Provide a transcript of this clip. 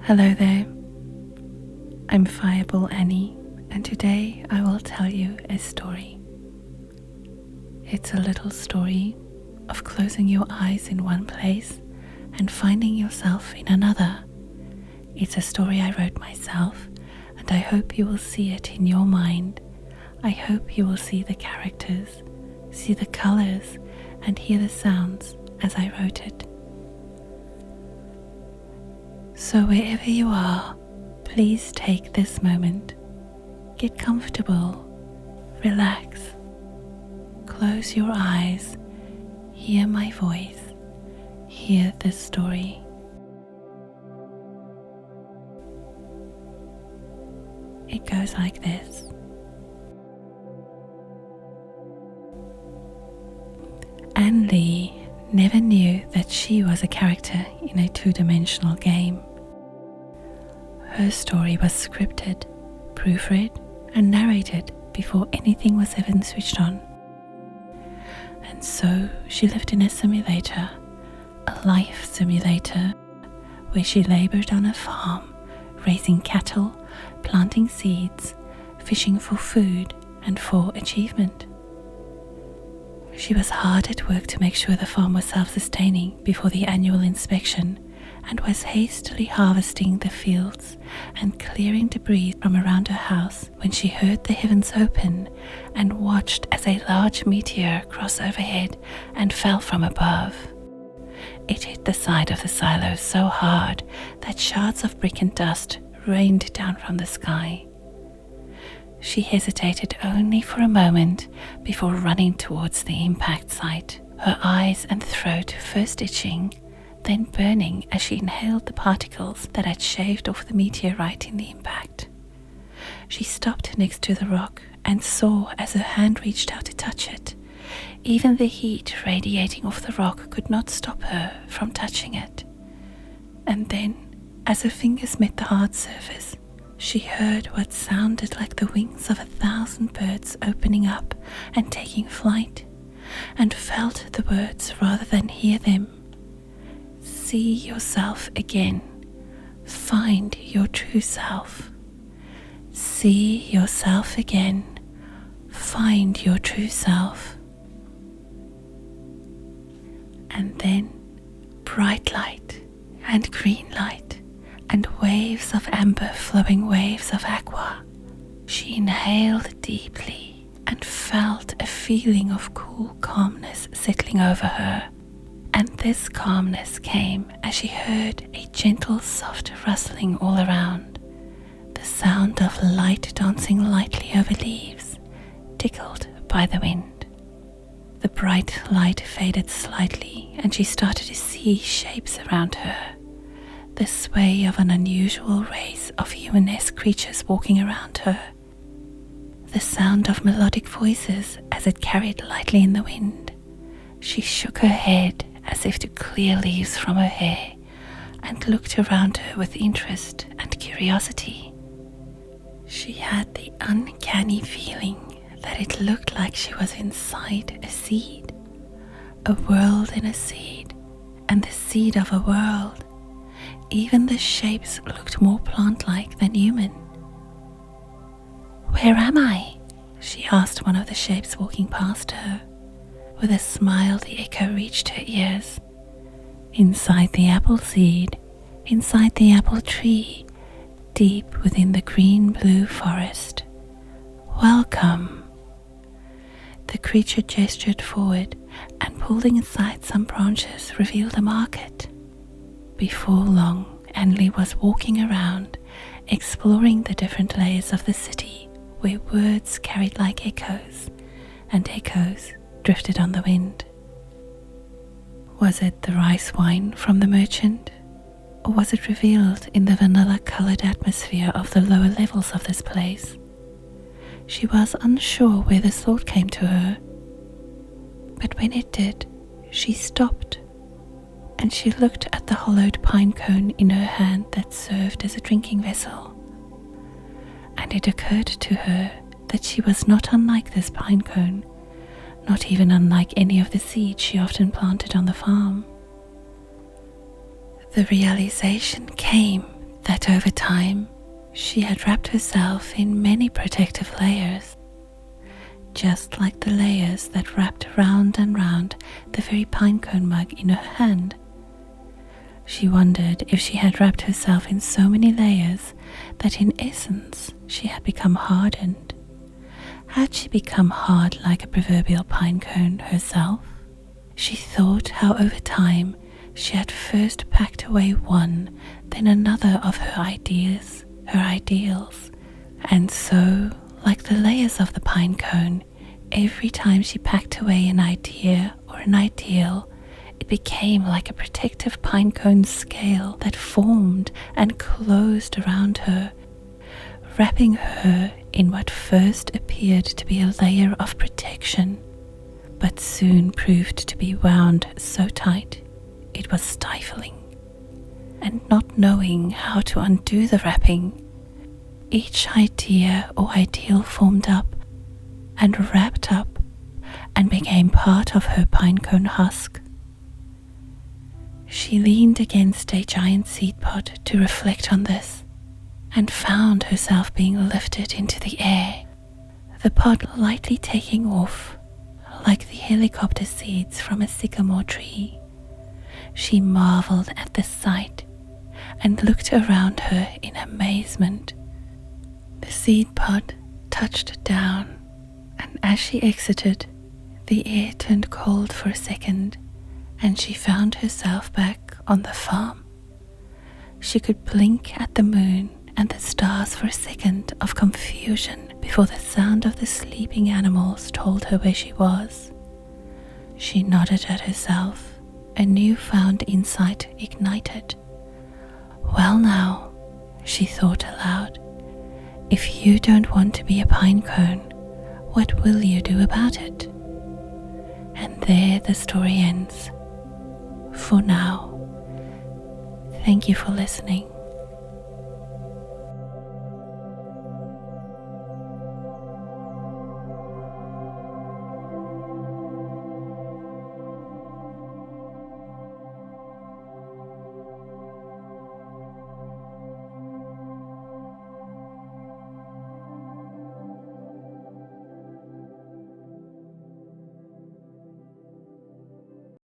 Hello there, I'm Fireballannie, and today I will tell you a story. It's a little story of closing your eyes in one place and finding yourself in another. It's a story I wrote myself, and I hope you will see it in your mind. I hope you will see the characters, see the colors, and hear the sounds as I wrote it. So wherever you are, please take this moment. Get comfortable, relax, close your eyes, hear my voice, hear this story. It goes like this. Anne never knew that she was a character in a two-dimensional game. Her story was scripted, proofread, and narrated before anything was even switched on. And so she lived in a simulator, a life simulator, where she labored on a farm, raising cattle, planting seeds, fishing for food and for achievement. She was hard at work to make sure the farm was self-sustaining before the annual inspection, and was hastily harvesting the fields and clearing debris from around her house when she heard the heavens open and watched as a large meteor cross overhead and fell from above. It hit the side of the silo so hard that shards of brick and dust rained down from the sky. She hesitated only for a moment before running towards the impact site, her eyes and throat first itching, then burning as she inhaled the particles that had shaved off the meteorite in the impact. She stopped next to the rock and saw as her hand reached out to touch it. Even the heat radiating off the rock could not stop her from touching it. And then, as her fingers met the hard surface, she heard what sounded like the wings of 1,000 birds opening up and taking flight, and felt the words rather than hear them. See yourself again. Find your true self. See yourself again. Find your true self. And then bright light and green light and waves of amber flowing waves of aqua. She inhaled deeply and felt a feeling of cool calmness settling over her. And this calmness came as she heard a gentle, soft rustling all around, the sound of light dancing lightly over leaves, tickled by the wind. The bright light faded slightly, and she started to see shapes around her, the sway of an unusual race of humanesque creatures walking around her, the sound of melodic voices as it carried lightly in the wind. She shook her head as if to clear leaves from her hair, and looked around her with interest and curiosity. She had the uncanny feeling that it looked like she was inside a seed, a world in a seed, and the seed of a world. Even the shapes looked more plant-like than human. "Where am I?" she asked one of the shapes walking past her. With a smile, the echo reached her ears. "Inside the apple seed, inside the apple tree, deep within the green-blue forest. Welcome." The creature gestured forward and, pulling aside some branches, revealed a market. Before long, Anne was walking around, exploring the different layers of the city, where words carried like echoes, and echoes drifted on the wind. Was it the rice wine from the merchant, or was it revealed in the vanilla-colored atmosphere of the lower levels of this place? She was unsure where this thought came to her, but when it did, she stopped, and she looked at the hollowed pine cone in her hand that served as a drinking vessel. And it occurred to her that she was not unlike this pine cone, not even unlike any of the seeds she often planted on the farm. The realization came that over time she had wrapped herself in many protective layers, just like the layers that wrapped round and round the very pinecone mug in her hand. She wondered if she had wrapped herself in so many layers that in essence she had become hardened. Had she become hard like a proverbial pinecone herself? She thought how over time she had first packed away one, then another of her ideas, her ideals, and so, like the layers of the pinecone, every time she packed away an idea or an ideal, it became like a protective pinecone scale that formed and closed around her, wrapping her in what first appeared to be a layer of protection, but soon proved to be wound so tight it was stifling. And not knowing how to undo the wrapping, each idea or ideal formed up and wrapped up and became part of her pinecone husk. She leaned against a giant seed pod to reflect on this and found herself being lifted into the air, the pod lightly taking off like the helicopter seeds from a sycamore tree. She marveled at the sight and looked around her in amazement. The seed pod touched down, and as she exited, the air turned cold for a second, and she found herself back on the farm. She could blink at the moon and the stars for a second of confusion before the sound of the sleeping animals told her where she was. She nodded at herself, a newfound insight ignited. Well now, she thought aloud, if you don't want to be a pinecone, what will you do about it? And there the story ends. For now. Thank you for listening.